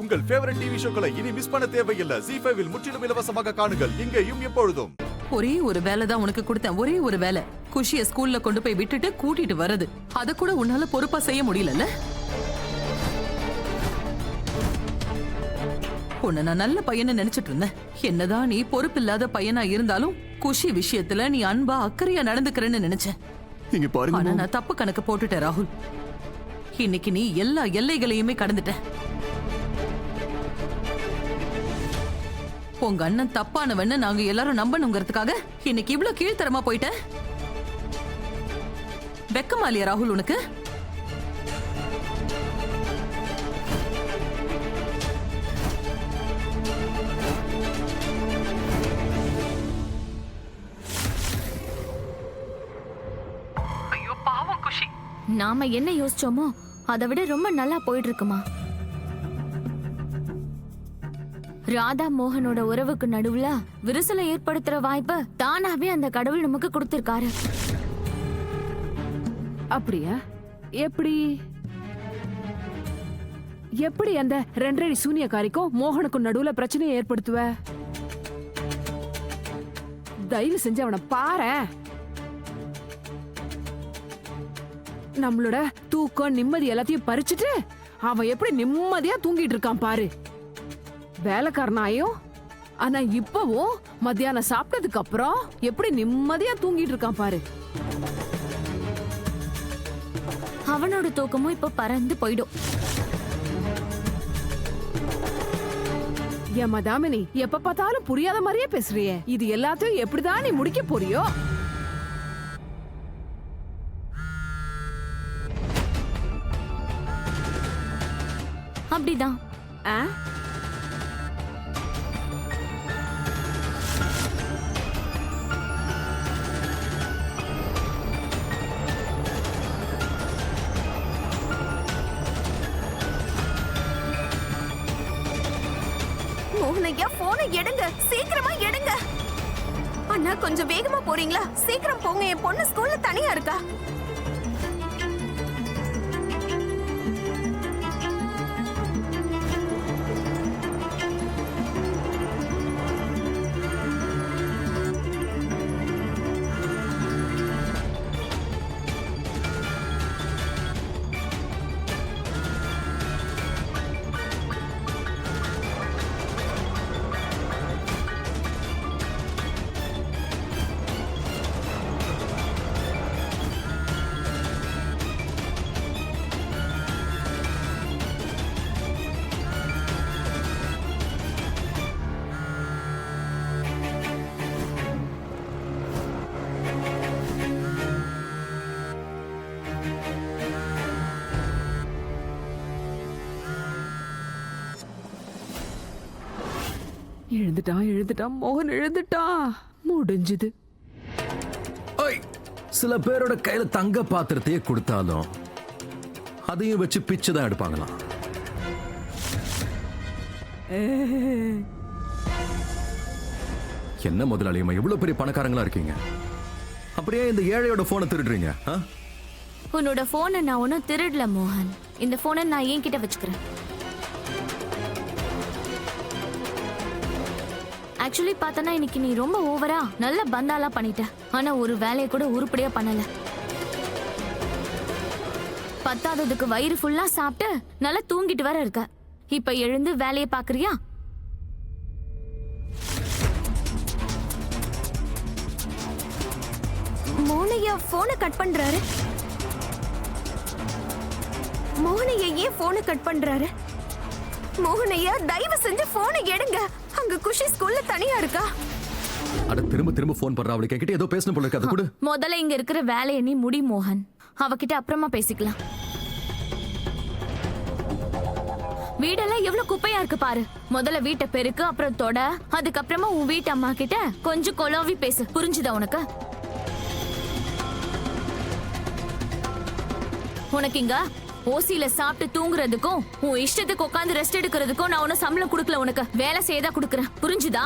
உங்கள் favourite TV ஷோக்களை இனி miss பண்ண தேவையில்லை. ZEE5 இல் முற்றிலும் இலவசமாக காணுங்கள். இங்கேயும் எப்பொழுதும். ஒரே ஒரு வேலை தான் உனக்கு கொடுத்தேன், ஒரே ஒரு வேலை. குஷிய ஸ்கூல்ல கொண்டு போய் விட்டுட்டு கூட்டிட்டு வரது. அத கூட உன்னால பொறுப்பா செய்ய முடியலல்ல? உன்னை நான் நல்ல பையன்னு நினைச்சிட்டு இருந்தேன். என்னதான் நீ பொறுப்பில்லாத பையனா இருந்தாலும் குஷி விஷயத்துல நீ அன்பா அக்கறையா நடந்துக்கிறேன்னு நினைச்சேன். இங்க பாருங்க, ஆனா நான் தப்பு கணக்கு போட்டுட்டேன் ராகுல். இன்னைக்கு நீ எல்லா எல்லைகளையுமே கடந்துட்ட. உங்க அண்ணன் தப்பானவன்னு நாங்க எல்லாரும் நம்பணுங்கிறதுக்காக இன்னைக்கு இவ்வளவு கீழ்த்தரமா போயிட்ட. வெக்கமா இல்லையா ராகுல் உனக்கு? ஐயோ பாவம் குஷி. நாம என்ன யோசிச்சோமோ அதை விட ரொம்ப நல்லா போயிட்டு இருக்குமா. ராதா மோகனோட உறவுக்கு நடுவுல விரிசலை ஏற்படுத்துற வாய்ப்பை தானாவே அந்த கடவுள் நமக்கு கொடுத்திருக்காரு. அப்படியா? எப்படி எப்படி அந்த 2.5 சூனியக்காரிக்கும் மோகனுக்கும் நடுவுல பிரச்சனையை ஏற்படுத்துவ? தயவு செஞ்சு அவனை பாரேன். நம்மளோட தூக்கம் நிம்மதி எல்லாத்தையும் பறிச்சுட்டு அவன் எப்படி நிம்மதியா தூங்கிட்டு இருக்கான் பாரு. வேலைக்காரனாயும் ஆனா இப்பவும் மத்தியானம் சாப்பிட்டதுக்கு அப்புறம் எப்படி நிம்மதியா தூங்கிட்டு இருக்கான் பாரு. அவனோட தூக்கமும் இப்ப பறந்து போயிடும். ஏன் மதாமினி, எப்ப பார்த்தாலும் புரியாத மாதிரியே பேசுறியே. இது எல்லாத்தையும் எப்படிதான் நீ முடிக்க போறியோ? அப்படிதான். மோகனையா, போனை எடுங்க, சீக்கிரமா எடுங்க. அண்ணா கொஞ்சம் வேகமா போறீங்களா? சீக்கிரம் போங்க, என் பொண்ணு ஸ்கூல்ல தனியா இருக்கா. எழுந்துட்டான் மோகன் எழுந்துட்டான். முடிஞ்சது. சில பேரோட கையில தங்க பாத்திரத்தையே கொடுத்தாலும் அதையும் வச்சு பிச்சு தான் எடுப்பாங்களாம். என்ன முதலாளியம்மா, இவ்வளவு பெரிய பணக்காரங்களா இருக்கீங்க, அப்படியே இந்த ஏழையோட போனை திருடுறீங்க? உன்னோட போனை நான் ஒன்னும் திருடல மோகன். இந்த போனை நான் என்கிட்ட வச்சுக்கிறேன். ஆக்சுவலி பார்த்தனா இன்னைக்கு நீ ரொம்ப ஓவரா நல்ல பந்தாலா பண்ணிட்ட. ஆனா ஒரு வேலையை கூட உருப்படியா பண்ணல. பத்தாததுக்கு வயிறு ஃபுல்லா சாப்பிட்டு நல்லா தூங்கிட்டு வர இருக்க. இப்ப எழுந்து வேலையை பாக்குறியா? மோகனையா போனை கட் பண்றாரு. மோகனையா ஏன் போனை கட் பண்றாரு? மோகனையா, தயவு செஞ்சு போனை எடுங்க. அங்க குஷி ஸ்கூல்ல தனியா இருக்கா. அட திரும்ப திரும்ப போன் பண்றா. அவளுக்கு என்கிட்ட ஏதோ பேசணும் போல இருக்கு. அது கூட முதல்ல இங்க இருக்கிற வேலையை நீ முடி மோகன். அவகிட்ட அப்புறமா பேசிக்கலாம். வீடெல்லாம் எவ்வளவு குப்பையா இருக்கு பாரு. முதல்ல வீட்டை பெருக்கு, அப்புறம் தொட, அதுக்கப்புறமா உன் வீட்டு அம்மா கிட்ட கொஞ்சம் கொலோவி பேசு. புரிஞ்சுதா உனக்கு? உனக்கு இங்க ஓசியில சாப்பிட்டு தூங்குறதுக்கும் உன் இஷ்டத்துக்கு உட்காந்து ரெஸ்ட் எடுக்கிறதுக்கும் நான் உன சம்பளம் கொடுக்கல. உனக்கு வேலை செய்யதான் கொடுக்கறேன். புரிஞ்சுதா?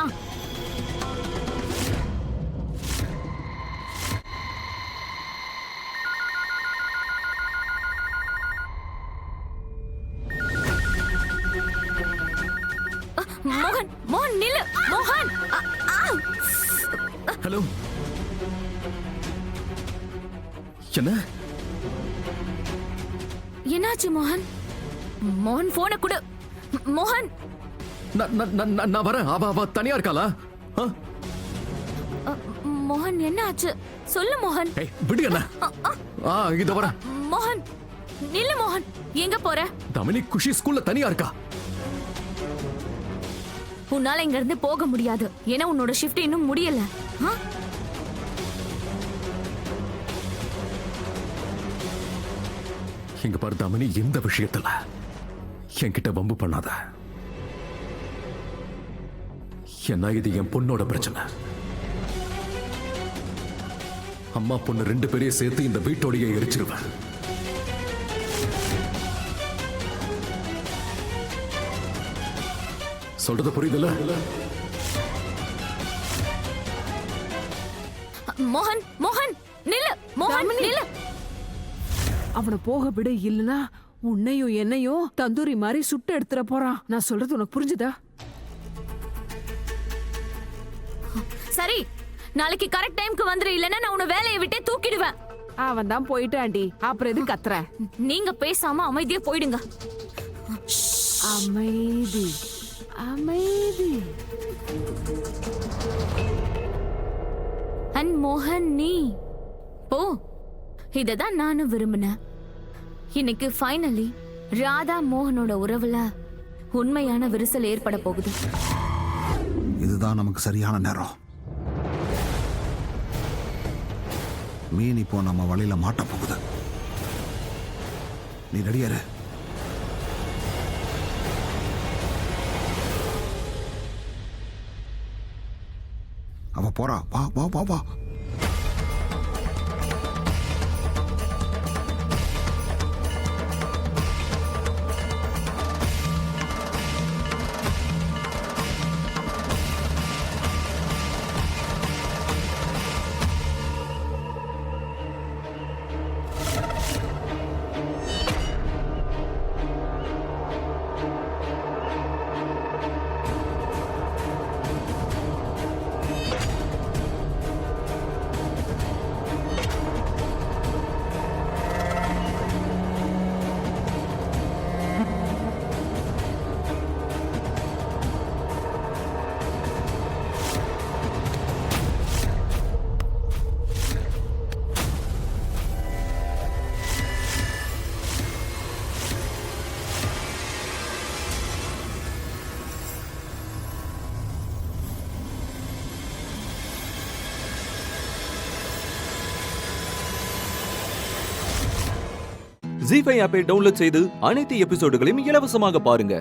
மோகன் மோகன் நில்லு மோகன் ஹலோ, என்ன என்னாச்சு மோகன்? மோகன் போனை கொடு. மோகன் நான் வரேன். அவ தனியா இருக்காளா? மோகன் என்ன ஆச்சு சொல்லு மோகன். ஏய், விடு என்ன. இத வரேன். மோகன் நில்லு மோகன். எங்க போற? தமனி குஷி ஸ்கூல்ல தனியா இருக்கா. உன்னால இங்க இருந்து போக முடியாது. ஏன்னா உன்னோட ஷிஃப்ட் இன்னும் முடியல. இங்க பாரு தமனி, எந்த விஷயத்துல என்கிட்ட வம்பு பண்ணாத. என்ன இது என் பொண்ணோட பிரச்சனை. அம்மா பொண்ணு 2 பேரையும் சேர்த்து இந்த வீட்டோடையே எரிச்சிருவேன். சொல்றது புரியுதுல்ல? மோகன் மோகன் நில்லு. மோகன் நில்லு. அவனை போக விட, இல்லனா உன்னையும் என்னையும் தந்தூரி மாதிரி சுட்டு எடுத்துற போறான். நான் சொல்றது உனக்கு புரிஞ்சுதா? சரி, நாளைக்கு கரெக்ட் டைம்க்கு வந்துரு. இல்லனா நான் உன்னை வேலையை விட்டே தூக்கிடுவேன். அவன் தான் போயிட்டான்டி, அப்புறம் எது கத்துற? நீங்க பேசாம அமைதியா போயிடுங்க. அமைதி அமைதி. அண்ட் மோகன் நீ போ. இததான் நானும் விரும்பினேன். இன்னைக்கு ஃபைனலி ராதா மோகனோட உறவுல உண்மையான விரிசல் ஏற்பட போகுது. இதுதான் நமக்கு சரியான நேரம். மீன் இப்போ நம்ம வழியில மாட்ட போகுது. நீ ரெடியாரு? அவ போறா. வா வா வா வா. ஜீ5 ஆப்பை டவுன்லோட் செய்து அனைத்து எபிசோடுகளையும் இலவசமாக பாருங்க.